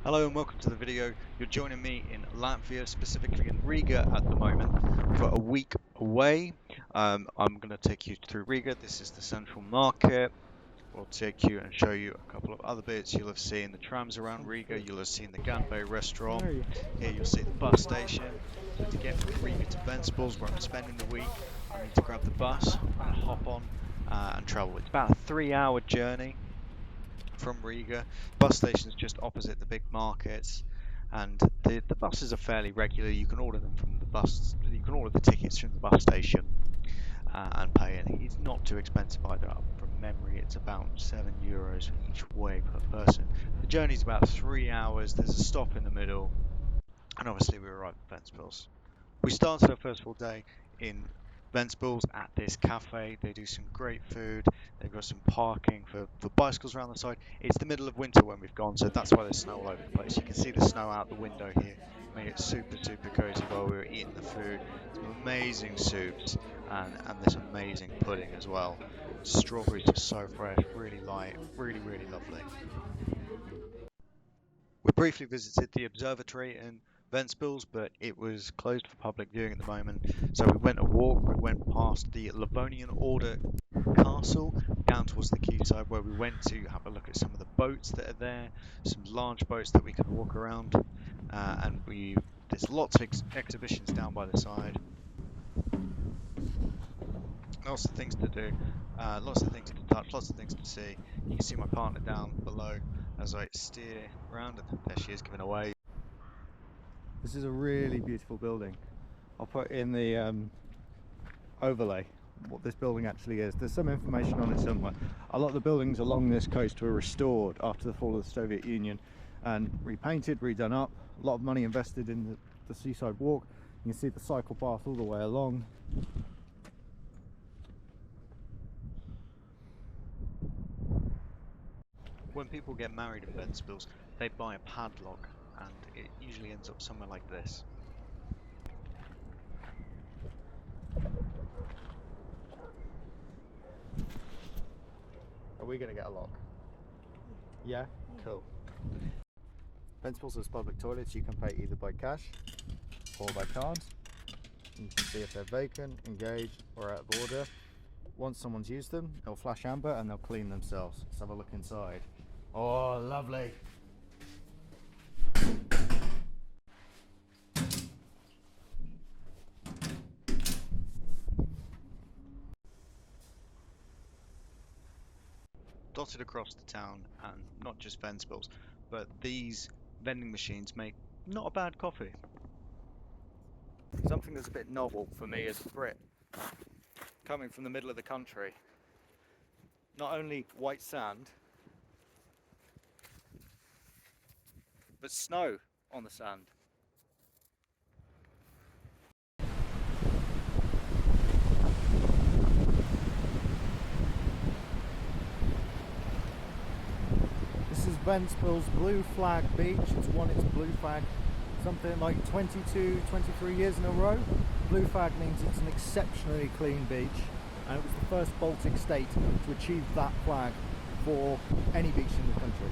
Hello and welcome to the video. You're joining me in Latvia, specifically in Riga at the moment for a week away. I'm going to take you through Riga. This is the central market. We'll take you and show you a couple of other bits. You'll have seen the trams around Riga. You'll have seen the Gambe restaurant. Here you'll see the bus station. So to get from Riga to Ventspils, where I'm spending the week, I need to grab the bus and hop on and travel. It's about a 3-hour journey from Riga. Bus station's just opposite the big markets, and the buses are fairly regular. You can order them from the bus. You can order the tickets from the bus station and pay. And it's not too expensive either. From memory, it's about €7 each way per person. The journey's about 3 hours. There's a stop in the middle, and obviously we arrived at Ventspils. We started our first full day in Ventspils at this cafe. They do some great food. They've got some parking for bicycles around the side. It's the middle of winter when we've gone, so that's why there's snow all over the place. You can see the snow out the window here. Made it super cozy while we were eating the food. Some amazing soups and this amazing pudding as well. Strawberries are so fresh, really light, really lovely. We briefly visited the observatory in Ventspils, but it was closed for public viewing at the moment. So we went a walk. We went past the Livonian Order castle down towards the quayside, where we went to have a look at some of the boats that are there, some large boats that we could walk around, and there's lots of exhibitions down by the side. Lots of things to do, lots of things to touch, lots of things to see. You can see my partner down below as I steer around, and there she is giving away. This is a really beautiful building. I'll put in the overlay what this building actually is. There's some information on it somewhere. A lot of the buildings along this coast were restored after the fall of the Soviet Union and repainted, redone up. A lot of money invested in the seaside walk. You can see the cycle path all the way along. When people get married in Ventspils, they buy a padlock, and it usually ends up somewhere like this. Are we going to get a lock? Yeah? Cool. Ventspils has public toilets. You can pay either by cash or by card. You can see if they're vacant, engaged, or out of order. Once someone's used them, they'll flash amber and they'll clean themselves. Let's have a look inside. Oh, lovely. Dotted across the town, and not just Ventspils, but these vending machines make not a bad coffee. Something that's a bit novel for me as a Brit, coming from the middle of the country. Not only white sand, but snow on the sand. This is Ventspils Blue Flag Beach. It's won its Blue Flag something like 22, 23 years in a row. Blue Flag means it's an exceptionally clean beach, and it was the first Baltic state to achieve that flag for any beach in the country.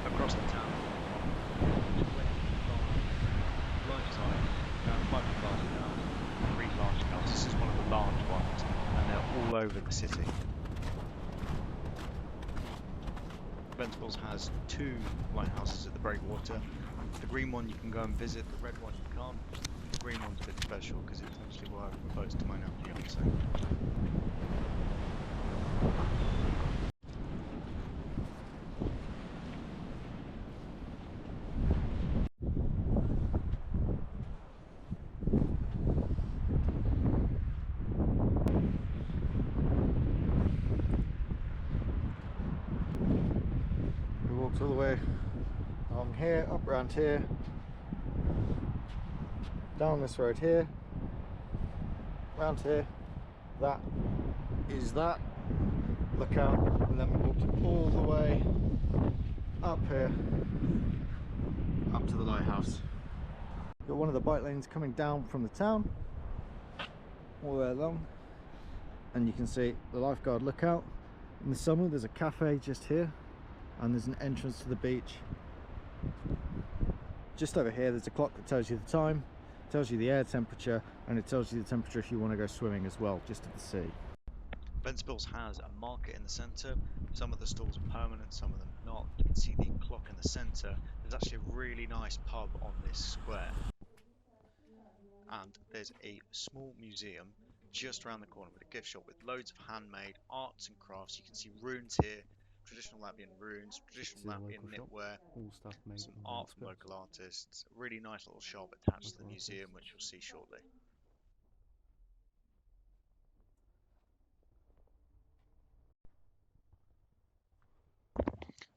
Across the town, this is one of the large ones, and they're all over the city. Ventspils has 2 lighthouses at the breakwater. The green one you can go and visit, the red one you can't. The green one's a bit special because it's actually where I proposed to my now fiance. All the way along here, up around here, down this road here, round here. That is that. Look out, and then we walked all the way up here, up to the lighthouse. Got one of the bike lanes coming down from the town all the way along, and you can see the lifeguard lookout. In the summer there's a cafe just here, and there's an entrance to the beach. Just over here there's a clock that tells you the time, tells you the air temperature, and it tells you the temperature if you want to go swimming as well, just at the sea. Ventspils has a market in the centre. Some of the stalls are permanent, some of them not. You can see the clock in the centre. There's actually a really nice pub on this square. And there's a small museum just around the corner with a gift shop with loads of handmade arts and crafts. You can see runes here, traditional Latvian runes, traditional Latvian knitwear, All stuff made some in art from Ventspils. local artists. A really nice little shop attached to the museum, which you'll see shortly.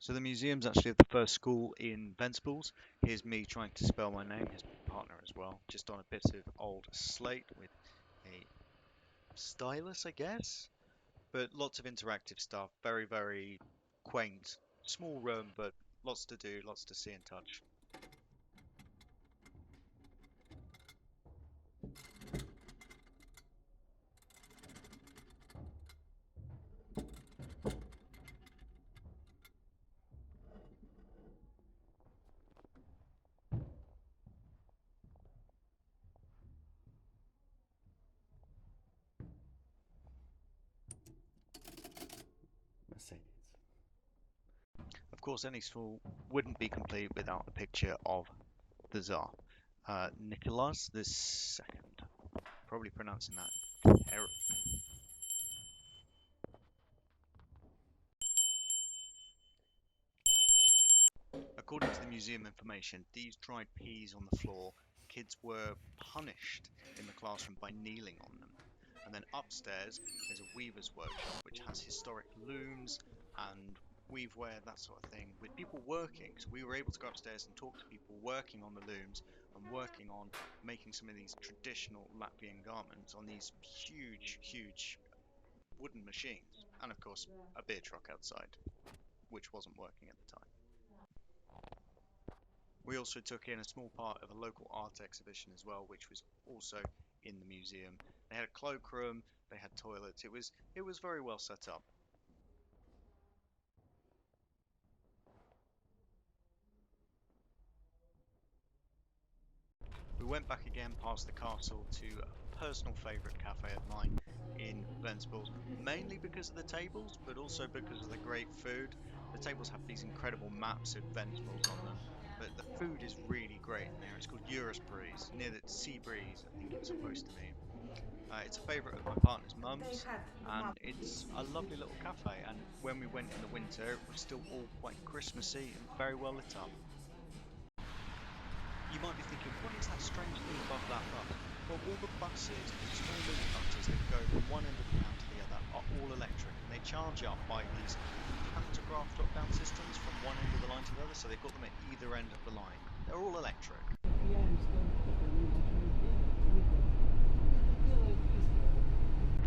So the museum's actually at the first school in Ventspils. Here's me trying to spell my name, his partner as well, just on a bit of old slate with a stylus, I guess. But lots of interactive stuff, very, very quaint. Small room, but lots to do, lots to see and touch. Mercedes. Of course, any school wouldn't be complete without a picture of the Tsar. Nicholas II. Probably pronouncing that terrible. According to the museum information, these dried peas on the floor, kids were punished in the classroom by kneeling on them. And then upstairs, there's a weaver's workshop which has historic looms and weavewear, that sort of thing, with people working. So we were able to go upstairs and talk to people working on the looms and working on making some of these traditional Latvian garments on these huge, huge wooden machines. And of course, a beer truck outside, which wasn't working at the time. We also took in a small part of a local art exhibition as well, which was also in the museum. They had a cloakroom, they had toilets. It was very well set up. We went back again past the castle to a personal favourite cafe of mine in Ventspils, mainly because of the tables, but also because of the great food. The tables have these incredible maps of Ventspils on them, but the food is really great in there. It's called Breeze, near the Sea Breeze, I think it's supposed to mean. It's a favourite of my partner's mum's, and it's a lovely little cafe. And when we went in the winter, it was still all quite Christmassy and very well lit up. You might be thinking, what is that strange thing above that bus? Well, all the buses, small mini buses that go from one end of the town to the other, are all electric, and they charge up by these pantograph drop-down systems from one end of the line to the other, so they've got them at either end of the line. They're all electric.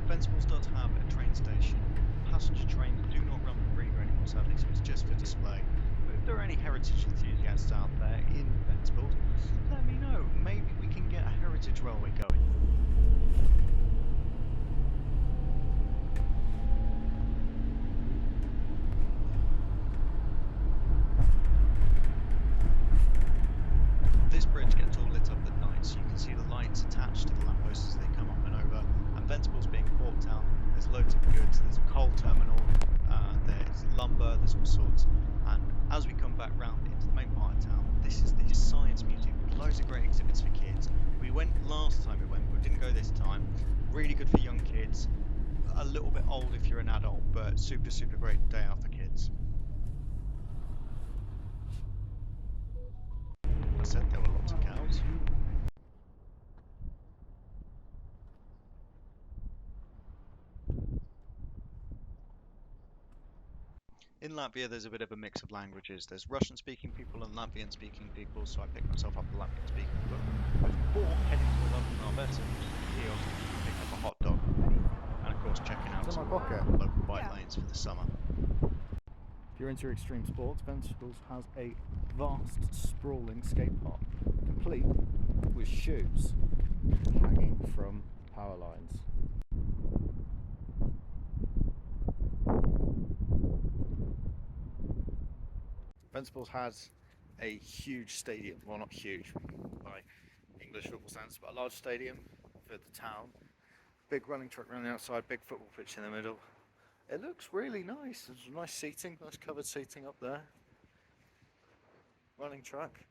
Ventspils does have a train station. Passenger trains do not run from Riga anymore, sadly, so it's just for display. But if there are any heritage enthusiasts out there in Ventspils, let me know. Maybe we can get a heritage railway going. This bridge gets all lit up at night, so you can see the lights attached to the lampposts as they come up and over. And Ventspils being a port town, there's loads of goods. There's a coal terminal, there's lumber, there's all sorts. And as we come back round into the main part of town, this is the Science Museum with loads of great exhibits for kids. We went last time but didn't go this time. Really good for young kids, a little bit old if you're an adult, but super, super great day out for kids. I said there were lots of cows. In Latvia, there's a bit of a mix of languages. There's Russian-speaking people and Latvian-speaking people, so I picked myself up a Latvian-speaking book. Before heading to the London Alberta kiosk, pick up a hot dog, and of course checking out some local bike lanes for the summer. If you're into extreme sports, Ventspils has a vast, sprawling skate park, complete with shoes hanging from power lines. Ventspils has a huge stadium, well not huge by English football standards, but a large stadium for the town. Big running track around the outside, big football pitch in the middle. It looks really nice. There's nice seating, nice covered seating up there. Running track.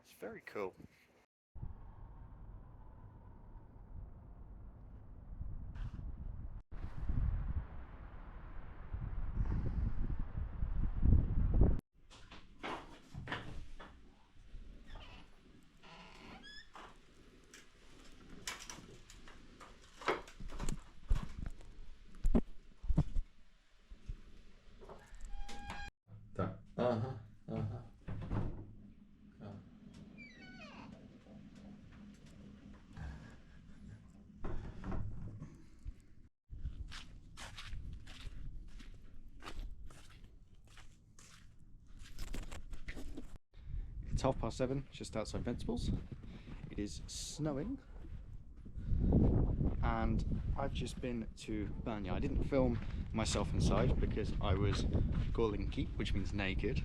It's very cool. It's 7:30, just outside Ventspils. It is snowing, and I've just been to Banya. I didn't film myself inside because I was golinki, which means naked.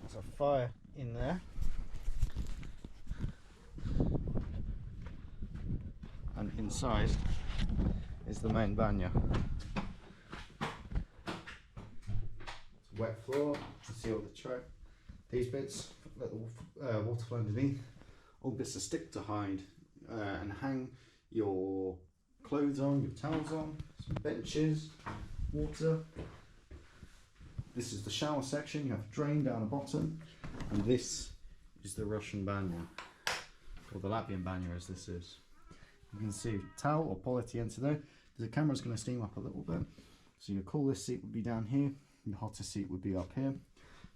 There's a fire in there, and inside is the main Banya. Wet floor, you see all the track. These bits, let the water flow underneath. All bits of stick to hide and hang your clothes on, your towels on, some benches, water. This is the shower section, you have a drain down the bottom, and this is the Russian banya, or the Latvian banya as this is. You can see towel or polyethylene there. The camera's going to steam up a little bit, so your coolest seat would be down here. The hottest seat would be up here.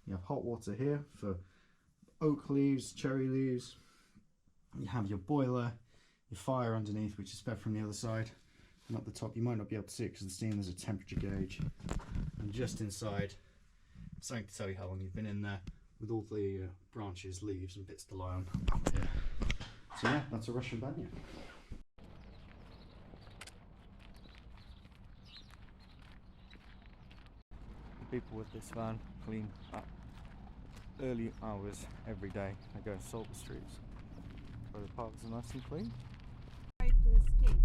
You have hot water here for oak leaves, cherry leaves. You have your boiler, your fire underneath, which is fed from the other side. And up the top, you might not be able to see it because the steam, there's a temperature gauge. And just inside, something to tell you how long you've been in there, with all the branches, leaves, and bits to lie on up here. So yeah, that's a Russian banya. People with this van clean at early hours every day. They go and salt the streets, where the parks are nice and clean. Try to escape.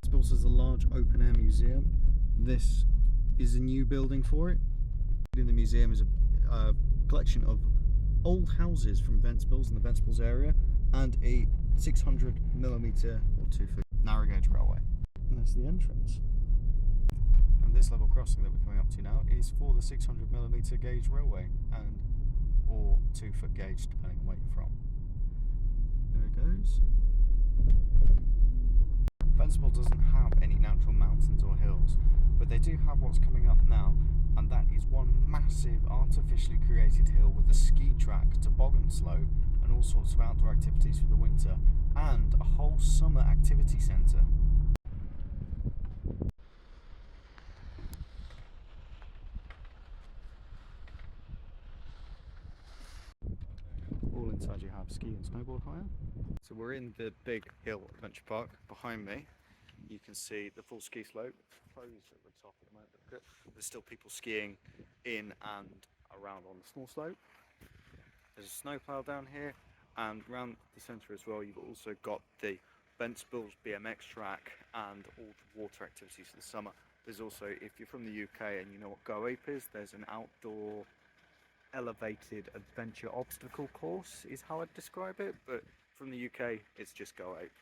Ventspils is a large open air museum. This is a new building for it. In the museum is a collection of old houses from Ventspils in the Ventspils area, and a 600mm or 2 foot narrow gauge railway. And that's the entrance. And this level crossing that we're coming up to now is for the 600mm gauge railway, and or 2 foot gauge depending on where you're from. There it goes. Ventspils doesn't have any natural mountains or hills, but they do have what's coming up now, and that is one massive artificially created hill with a ski track, toboggan slope, and all sorts of outdoor activities for the winter, and a whole summer activity centre. All inside you have ski and snowboard hire. So we're in the big hill adventure park. Behind me you can see the full ski slope. Closed at the top at the moment, but there's still people skiing in and around on the small slope. There's a snowplow down here, and around the centre as well you've also got the Ventspils BMX track and all the water activities for the summer. There's also, if you're from the UK and you know what Go Ape is, there's an outdoor elevated adventure obstacle course is how I'd describe it, but from the UK it's just Go Ape.